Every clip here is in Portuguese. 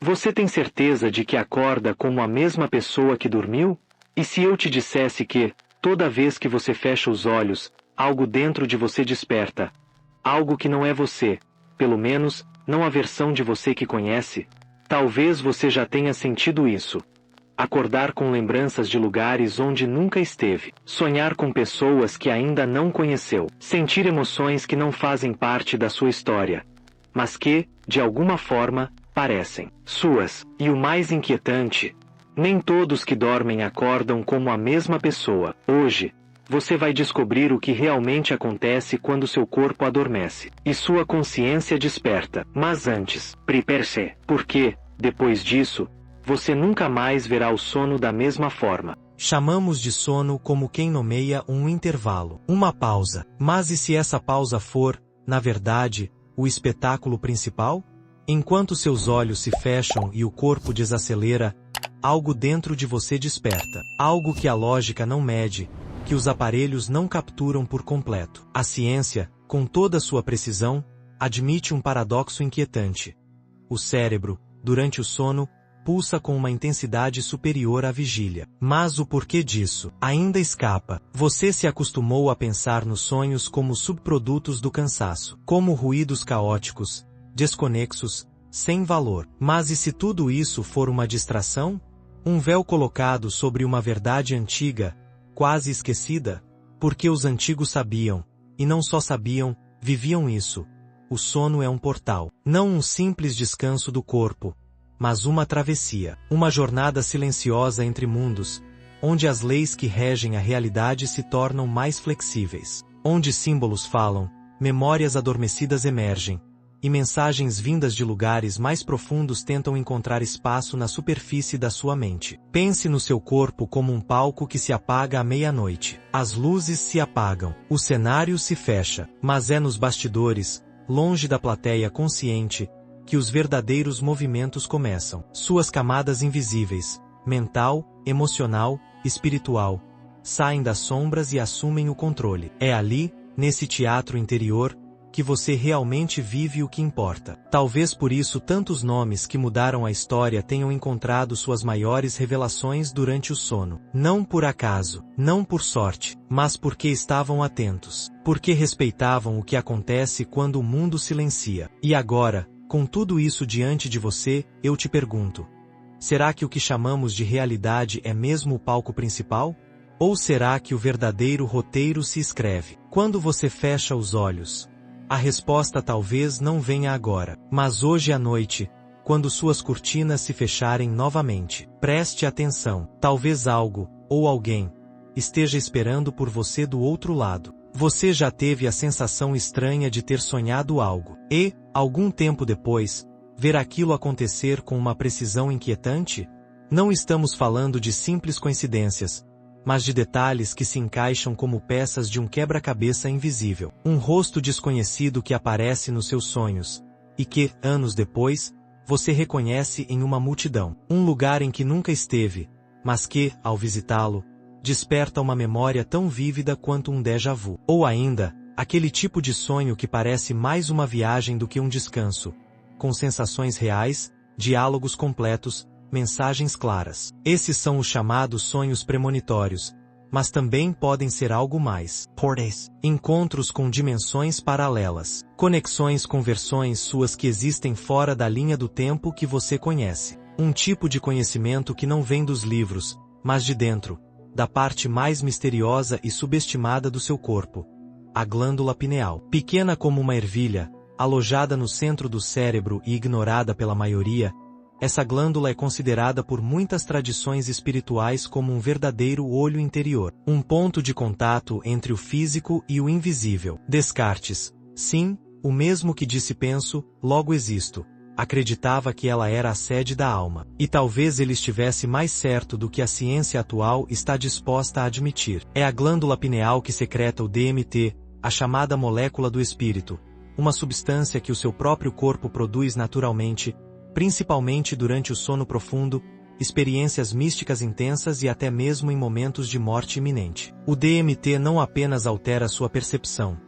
Você tem certeza de que acorda como a mesma pessoa que dormiu? E se eu te dissesse que, toda vez que você fecha os olhos, algo dentro de você desperta? Algo que não é você, pelo menos, não a versão de você que conhece? Talvez você já tenha sentido isso. Acordar com lembranças de lugares onde nunca esteve. Sonhar com pessoas que ainda não conheceu. Sentir emoções que não fazem parte da sua história, mas que, de alguma forma, parecem suas. E o mais inquietante, nem todos que dormem acordam como a mesma pessoa. Hoje, você vai descobrir o que realmente acontece quando seu corpo adormece e sua consciência desperta. Mas antes, prepare-se, porque, depois disso, você nunca mais verá o sono da mesma forma. Chamamos de sono como quem nomeia um intervalo, uma pausa. Mas e se essa pausa for, na verdade, o espetáculo principal? Enquanto seus olhos se fecham e o corpo desacelera, algo dentro de você desperta. Algo que a lógica não mede, que os aparelhos não capturam por completo. A ciência, com toda sua precisão, admite um paradoxo inquietante. O cérebro, durante o sono, pulsa com uma intensidade superior à vigília. Mas o porquê disso ainda escapa. Você se acostumou a pensar nos sonhos como subprodutos do cansaço, como ruídos caóticos, desconexos, sem valor. Mas e se tudo isso for uma distração? Um véu colocado sobre uma verdade antiga, quase esquecida? Porque os antigos sabiam, e não só sabiam, viviam isso. O sono é um portal, não um simples descanso do corpo, mas uma travessia, uma jornada silenciosa entre mundos, onde as leis que regem a realidade se tornam mais flexíveis, onde símbolos falam, memórias adormecidas emergem, e mensagens vindas de lugares mais profundos tentam encontrar espaço na superfície da sua mente. Pense no seu corpo como um palco que se apaga à meia-noite. As luzes se apagam, o cenário se fecha, mas é nos bastidores, longe da plateia consciente, que os verdadeiros movimentos começam. Suas camadas invisíveis, mental, emocional, espiritual, saem das sombras e assumem o controle. É ali, nesse teatro interior, que você realmente vive o que importa. Talvez por isso tantos nomes que mudaram a história tenham encontrado suas maiores revelações durante o sono. Não por acaso, não por sorte, mas porque estavam atentos. Porque respeitavam o que acontece quando o mundo silencia. E agora, com tudo isso diante de você, eu te pergunto: será que o que chamamos de realidade é mesmo o palco principal? Ou será que o verdadeiro roteiro se escreve quando você fecha os olhos? A resposta talvez não venha agora, mas hoje à noite, quando suas cortinas se fecharem novamente. Preste atenção, talvez algo, ou alguém, esteja esperando por você do outro lado. Você já teve a sensação estranha de ter sonhado algo, e, algum tempo depois, ver aquilo acontecer com uma precisão inquietante? Não estamos falando de simples coincidências, mas de detalhes que se encaixam como peças de um quebra-cabeça invisível. Um rosto desconhecido que aparece nos seus sonhos, e que, anos depois, você reconhece em uma multidão. Um lugar em que nunca esteve, mas que, ao visitá-lo, desperta uma memória tão vívida quanto um déjà vu. Ou ainda, aquele tipo de sonho que parece mais uma viagem do que um descanso, com sensações reais, diálogos completos, mensagens claras. Esses são os chamados sonhos premonitórios, mas também podem ser algo mais. Portais. Encontros com dimensões paralelas. Conexões com versões suas que existem fora da linha do tempo que você conhece. Um tipo de conhecimento que não vem dos livros, mas de dentro, da parte mais misteriosa e subestimada do seu corpo. A glândula pineal. Pequena como uma ervilha, alojada no centro do cérebro e ignorada pela maioria, essa glândula é considerada por muitas tradições espirituais como um verdadeiro olho interior, um ponto de contato entre o físico e o invisível. Descartes, sim, o mesmo que disse penso, logo existo, acreditava que ela era a sede da alma. E talvez ele estivesse mais certo do que a ciência atual está disposta a admitir. É a glândula pineal que secreta o DMT, a chamada molécula do espírito, uma substância que o seu próprio corpo produz naturalmente, principalmente durante o sono profundo, experiências místicas intensas e até mesmo em momentos de morte iminente. O DMT não apenas altera sua percepção,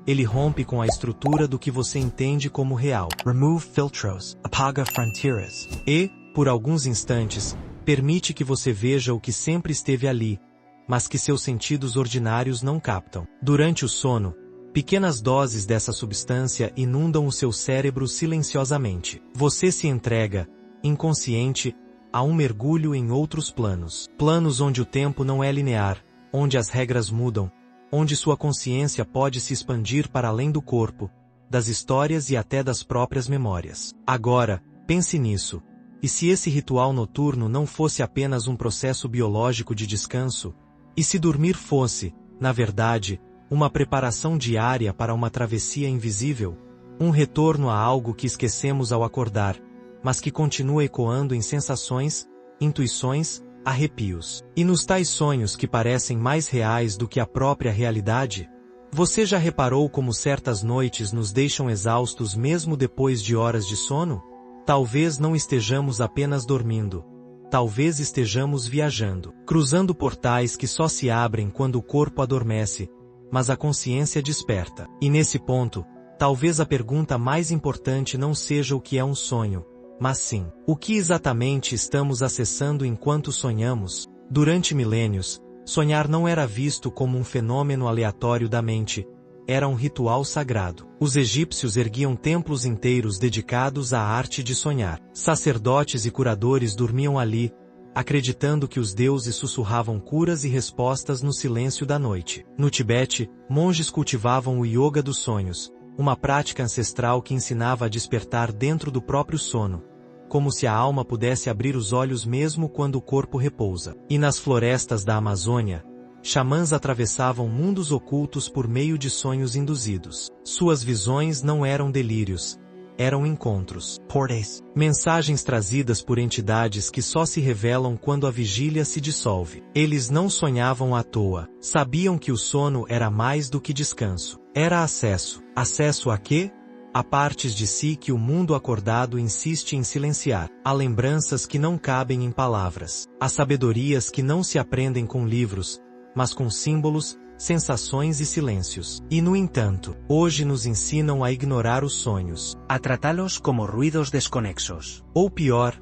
ele rompe com a estrutura do que você entende como real. Remove filtros, apaga fronteiras. E, por alguns instantes, permite que você veja o que sempre esteve ali, mas que seus sentidos ordinários não captam. Durante o sono, pequenas doses dessa substância inundam o seu cérebro silenciosamente. Você se entrega, inconsciente, a um mergulho em outros planos. Planos onde o tempo não é linear, onde as regras mudam, onde sua consciência pode se expandir para além do corpo, das histórias e até das próprias memórias. Agora, pense nisso. E se esse ritual noturno não fosse apenas um processo biológico de descanso? E se dormir fosse, na verdade, uma preparação diária para uma travessia invisível? Um retorno a algo que esquecemos ao acordar, mas que continua ecoando em sensações, intuições, arrepios. E nos tais sonhos que parecem mais reais do que a própria realidade? Você já reparou como certas noites nos deixam exaustos mesmo depois de horas de sono? Talvez não estejamos apenas dormindo. Talvez estejamos viajando, cruzando portais que só se abrem quando o corpo adormece, mas a consciência desperta. E nesse ponto, talvez a pergunta mais importante não seja o que é um sonho, mas sim, o que exatamente estamos acessando enquanto sonhamos? Durante milênios, sonhar não era visto como um fenômeno aleatório da mente, era um ritual sagrado. Os egípcios erguiam templos inteiros dedicados à arte de sonhar. Sacerdotes e curadores dormiam ali, acreditando que os deuses sussurravam curas e respostas no silêncio da noite. No Tibete, monges cultivavam o yoga dos sonhos, uma prática ancestral que ensinava a despertar dentro do próprio sono, como se a alma pudesse abrir os olhos mesmo quando o corpo repousa. E nas florestas da Amazônia, xamãs atravessavam mundos ocultos por meio de sonhos induzidos. Suas visões não eram delírios, eram encontros. Portais. Mensagens trazidas por entidades que só se revelam quando a vigília se dissolve. Eles não sonhavam à toa. Sabiam que o sono era mais do que descanso. Era acesso. Acesso a quê? A partes de si que o mundo acordado insiste em silenciar. A lembranças que não cabem em palavras. A sabedorias que não se aprendem com livros, mas com símbolos, sensações e silêncios. E no entanto, hoje nos ensinam a ignorar os sonhos, a tratá-los como ruídos desconexos. Ou pior,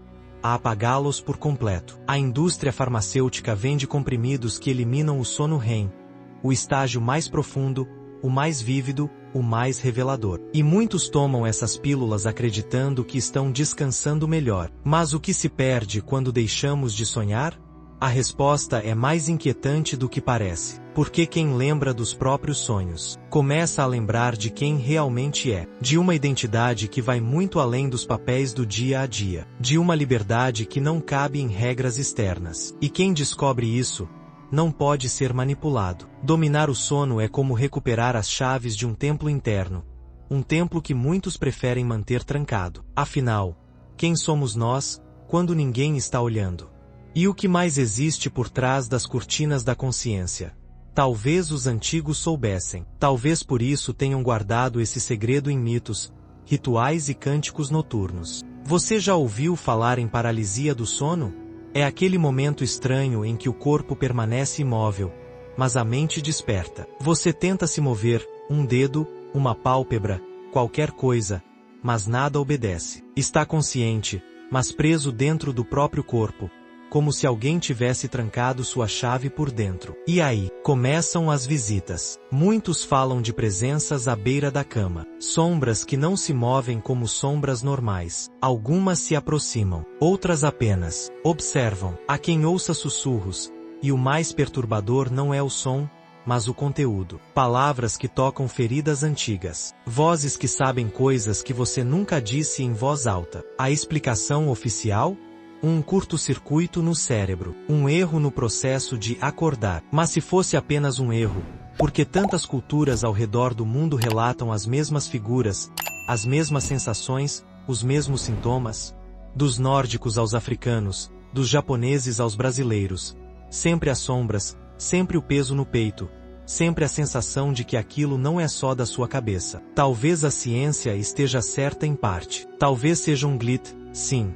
a apagá-los por completo. A indústria farmacêutica vende comprimidos que eliminam o sono REM, o estágio mais profundo, o mais vívido, o mais revelador. E muitos tomam essas pílulas acreditando que estão descansando melhor. Mas o que se perde quando deixamos de sonhar? A resposta é mais inquietante do que parece. Porque quem lembra dos próprios sonhos, começa a lembrar de quem realmente é. De uma identidade que vai muito além dos papéis do dia a dia. De uma liberdade que não cabe em regras externas. E quem descobre isso, não pode ser manipulado. Dominar o sono é como recuperar as chaves de um templo interno. Um templo que muitos preferem manter trancado. Afinal, quem somos nós, quando ninguém está olhando? E o que mais existe por trás das cortinas da consciência? Talvez os antigos soubessem. Talvez por isso tenham guardado esse segredo em mitos, rituais e cânticos noturnos. Você já ouviu falar em paralisia do sono? É aquele momento estranho em que o corpo permanece imóvel, mas a mente desperta. Você tenta se mover, um dedo, uma pálpebra, qualquer coisa, mas nada obedece. Está consciente, mas preso dentro do próprio corpo, como se alguém tivesse trancado sua chave por dentro. E aí, começam as visitas. Muitos falam de presenças à beira da cama. Sombras que não se movem como sombras normais. Algumas se aproximam, outras apenas observam. Há quem ouça sussurros, e o mais perturbador não é o som, mas o conteúdo. Palavras que tocam feridas antigas. Vozes que sabem coisas que você nunca disse em voz alta. A explicação oficial? Um curto-circuito no cérebro, um erro no processo de acordar. Mas se fosse apenas um erro, por que tantas culturas ao redor do mundo relatam as mesmas figuras, as mesmas sensações, os mesmos sintomas? Dos nórdicos aos africanos, dos japoneses aos brasileiros. Sempre as sombras, sempre o peso no peito, sempre a sensação de que aquilo não é só da sua cabeça. Talvez a ciência esteja certa em parte. Talvez seja um glitch, sim.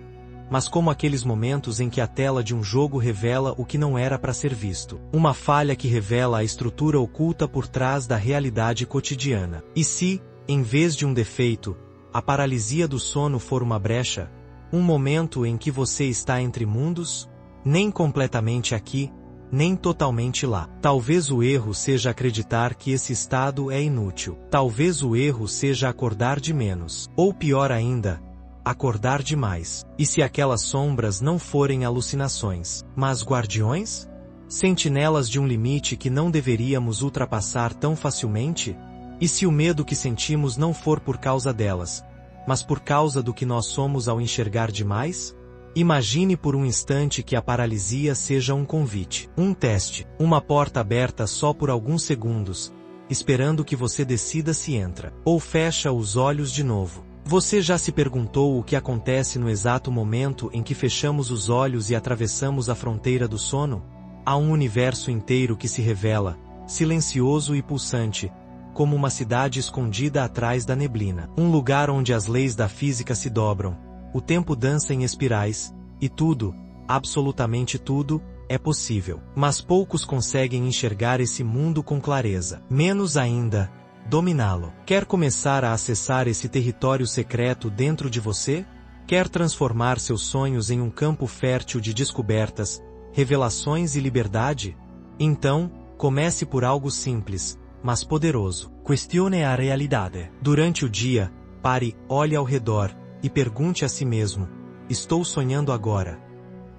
mas como aqueles momentos em que a tela de um jogo revela o que não era para ser visto. Uma falha que revela a estrutura oculta por trás da realidade cotidiana. E se, em vez de um defeito, a paralisia do sono for uma brecha, um momento em que você está entre mundos, nem completamente aqui, nem totalmente lá. Talvez o erro seja acreditar que esse estado é inútil. Talvez o erro seja acordar de menos. Ou pior ainda, acordar demais. E se aquelas sombras não forem alucinações, mas guardiões? Sentinelas de um limite que não deveríamos ultrapassar tão facilmente? E se o medo que sentimos não for por causa delas, mas por causa do que nós somos ao enxergar demais? Imagine por um instante que a paralisia seja um convite, um teste, uma porta aberta só por alguns segundos, esperando que você decida se entra, ou fecha os olhos de novo. Você já se perguntou o que acontece no exato momento em que fechamos os olhos e atravessamos a fronteira do sono? Há um universo inteiro que se revela, silencioso e pulsante, como uma cidade escondida atrás da neblina. Um lugar onde as leis da física se dobram, o tempo dança em espirais, e tudo, absolutamente tudo, é possível. Mas poucos conseguem enxergar esse mundo com clareza. Menos ainda, dominá-lo. Quer começar a acessar esse território secreto dentro de você? Quer transformar seus sonhos em um campo fértil de descobertas, revelações e liberdade? Então, comece por algo simples, mas poderoso. Questione a realidade. Durante o dia, pare, olhe ao redor, e pergunte a si mesmo: estou sonhando agora?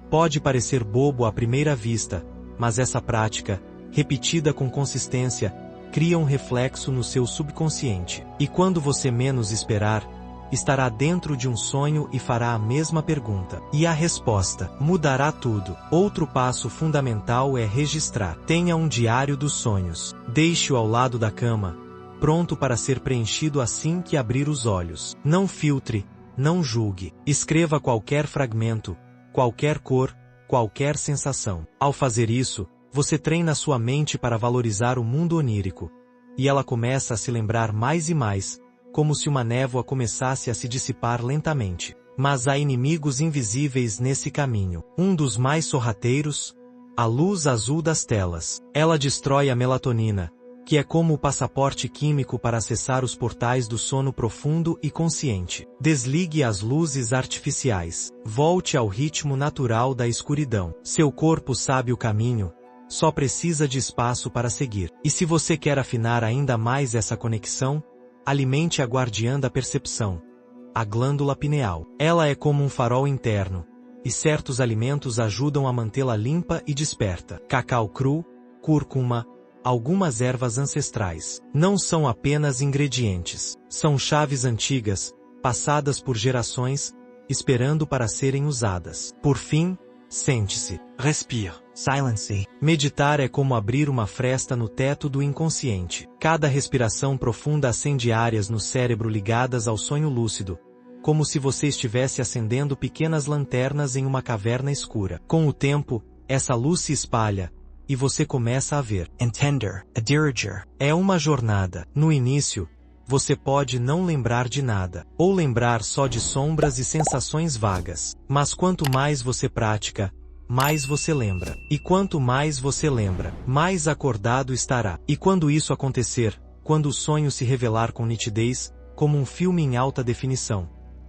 Pode parecer bobo à primeira vista, mas essa prática, repetida com consistência, cria um reflexo no seu subconsciente. E quando você menos esperar, estará dentro de um sonho e fará a mesma pergunta. E a resposta mudará tudo. Outro passo fundamental é registrar. Tenha um diário dos sonhos. Deixe-o ao lado da cama, pronto para ser preenchido assim que abrir os olhos. Não filtre, não julgue. Escreva qualquer fragmento, qualquer cor, qualquer sensação. Ao fazer isso, você treina sua mente para valorizar o mundo onírico, e ela começa a se lembrar mais e mais, como se uma névoa começasse a se dissipar lentamente. Mas há inimigos invisíveis nesse caminho. Um dos mais sorrateiros, a luz azul das telas. Ela destrói a melatonina, que é como o passaporte químico para acessar os portais do sono profundo e consciente. Desligue as luzes artificiais. Volte ao ritmo natural da escuridão. Seu corpo sabe o caminho, só precisa de espaço para seguir. E se você quer afinar ainda mais essa conexão, alimente a guardiã da percepção, a glândula pineal. Ela é como um farol interno, e certos alimentos ajudam a mantê-la limpa e desperta. Cacau cru, cúrcuma, algumas ervas ancestrais. Não são apenas ingredientes. São chaves antigas, passadas por gerações, esperando para serem usadas. Por fim, sente-se. Respire. Silence. Meditar é como abrir uma fresta no teto do inconsciente. Cada respiração profunda acende áreas no cérebro ligadas ao sonho lúcido, como se você estivesse acendendo pequenas lanternas em uma caverna escura. Com o tempo, essa luz se espalha, e você começa a ver. Entender. A diriger. É uma jornada. No início, você pode não lembrar de nada, ou lembrar só de sombras e sensações vagas. Mas quanto mais você pratica, mais você lembra. E quanto mais você lembra, mais acordado estará. E quando isso acontecer, quando o sonho se revelar com nitidez, como um filme em alta definição,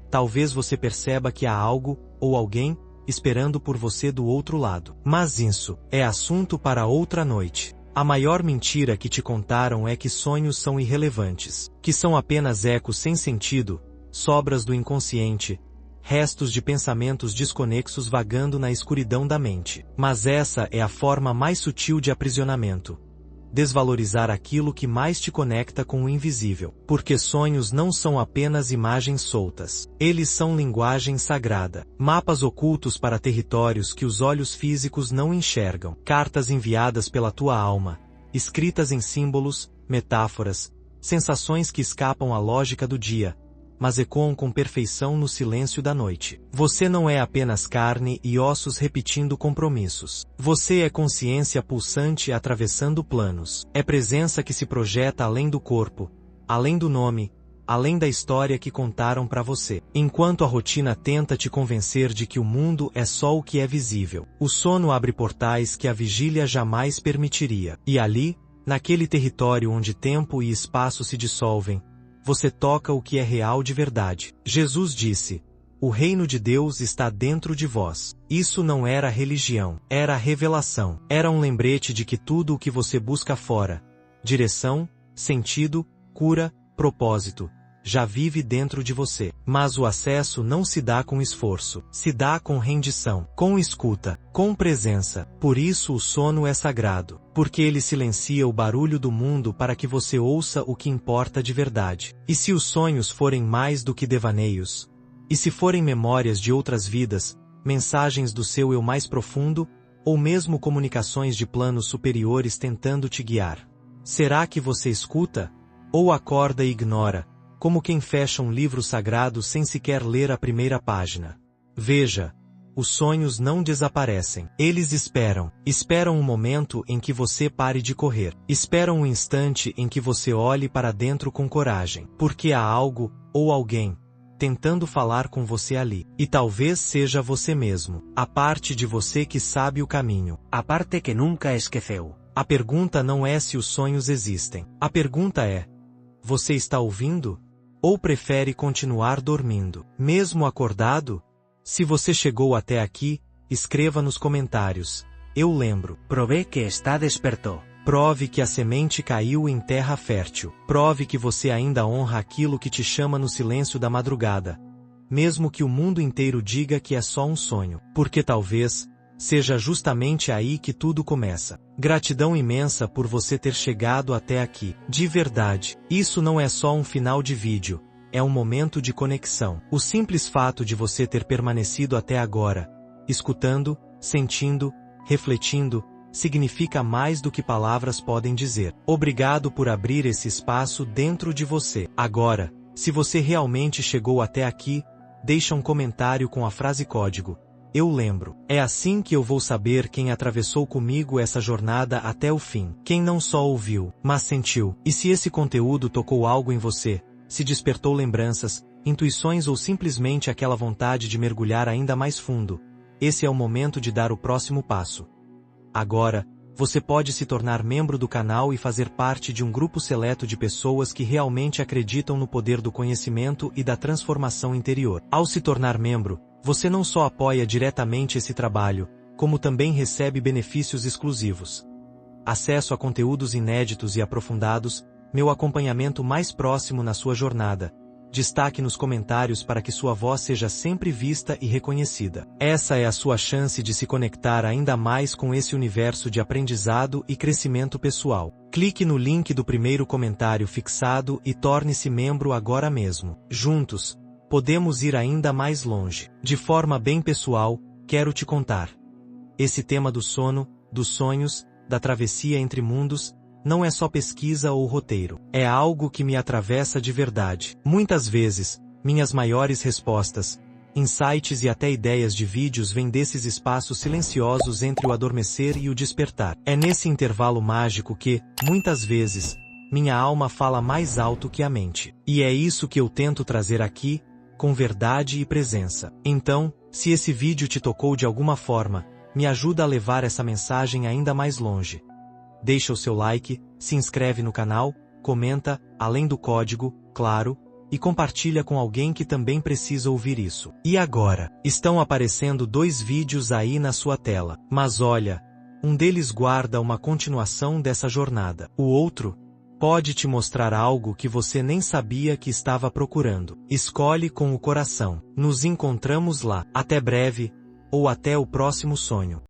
talvez você perceba que há algo, ou alguém, esperando por você do outro lado. Mas isso é assunto para outra noite. A maior mentira que te contaram é que sonhos são irrelevantes, que são apenas ecos sem sentido, sobras do inconsciente, restos de pensamentos desconexos vagando na escuridão da mente. Mas essa é a forma mais sutil de aprisionamento. Desvalorizar aquilo que mais te conecta com o invisível. Porque sonhos não são apenas imagens soltas. Eles são linguagem sagrada. Mapas ocultos para territórios que os olhos físicos não enxergam. Cartas enviadas pela tua alma. Escritas em símbolos, metáforas, sensações que escapam à lógica do dia, mas ecoam com perfeição no silêncio da noite. Você não é apenas carne e ossos repetindo compromissos. Você é consciência pulsante atravessando planos. É presença que se projeta além do corpo, além do nome, além da história que contaram para você. Enquanto a rotina tenta te convencer de que o mundo é só o que é visível, o sono abre portais que a vigília jamais permitiria. E ali, naquele território onde tempo e espaço se dissolvem, você toca o que é real de verdade. Jesus disse: "O reino de Deus está dentro de vós." Isso não era religião, era revelação. Era um lembrete de que tudo o que você busca fora, direção, sentido, cura, propósito, já vive dentro de você. Mas o acesso não se dá com esforço, se dá com rendição, com escuta, com presença. Por isso o sono é sagrado, porque ele silencia o barulho do mundo para que você ouça o que importa de verdade. E se os sonhos forem mais do que devaneios? E se forem memórias de outras vidas, mensagens do seu eu mais profundo, ou mesmo comunicações de planos superiores tentando te guiar? Será que você escuta? Ou acorda e ignora, como quem fecha um livro sagrado sem sequer ler a primeira página? Veja, os sonhos não desaparecem. Eles esperam. Esperam um momento em que você pare de correr. Esperam um instante em que você olhe para dentro com coragem. Porque há algo, ou alguém, tentando falar com você ali. E talvez seja você mesmo. A parte de você que sabe o caminho. A parte que nunca esqueceu. A pergunta não é se os sonhos existem. A pergunta é: você está ouvindo? Ou prefere continuar dormindo? Mesmo acordado? Se você chegou até aqui, escreva nos comentários: "Eu lembro." Prove que está despertou. Prove que a semente caiu em terra fértil. Prove que você ainda honra aquilo que te chama no silêncio da madrugada, mesmo que o mundo inteiro diga que é só um sonho. Porque talvez seja justamente aí que tudo começa. Gratidão imensa por você ter chegado até aqui. De verdade, isso não é só um final de vídeo, é um momento de conexão. O simples fato de você ter permanecido até agora, escutando, sentindo, refletindo, significa mais do que palavras podem dizer. Obrigado por abrir esse espaço dentro de você. Agora, se você realmente chegou até aqui, deixa um comentário com a frase código "Eu lembro." É assim que eu vou saber quem atravessou comigo essa jornada até o fim. Quem não só ouviu, mas sentiu. E se esse conteúdo tocou algo em você, se despertou lembranças, intuições ou simplesmente aquela vontade de mergulhar ainda mais fundo, esse é o momento de dar o próximo passo. Agora, você pode se tornar membro do canal e fazer parte de um grupo seleto de pessoas que realmente acreditam no poder do conhecimento e da transformação interior. Ao se tornar membro, você não só apoia diretamente esse trabalho, como também recebe benefícios exclusivos. Acesso a conteúdos inéditos e aprofundados, meu acompanhamento mais próximo na sua jornada, destaque nos comentários para que sua voz seja sempre vista e reconhecida. Essa é a sua chance de se conectar ainda mais com esse universo de aprendizado e crescimento pessoal. Clique no link do primeiro comentário fixado e torne-se membro agora mesmo. Juntos, podemos ir ainda mais longe. De forma bem pessoal, quero te contar. Esse tema do sono, dos sonhos, da travessia entre mundos, não é só pesquisa ou roteiro. É algo que me atravessa de verdade. Muitas vezes, minhas maiores respostas, insights e até ideias de vídeos vêm desses espaços silenciosos entre o adormecer e o despertar. É nesse intervalo mágico que, muitas vezes, minha alma fala mais alto que a mente. E é isso que eu tento trazer aqui, com verdade e presença. Então, se esse vídeo te tocou de alguma forma, me ajuda a levar essa mensagem ainda mais longe. Deixa o seu like, se inscreve no canal, comenta, além do código, claro, e compartilha com alguém que também precisa ouvir isso. E agora, estão aparecendo 2 vídeos aí na sua tela. Mas olha, um deles guarda uma continuação dessa jornada. O outro pode te mostrar algo que você nem sabia que estava procurando. Escolhe com o coração. Nos encontramos lá. Até breve, ou até o próximo sonho.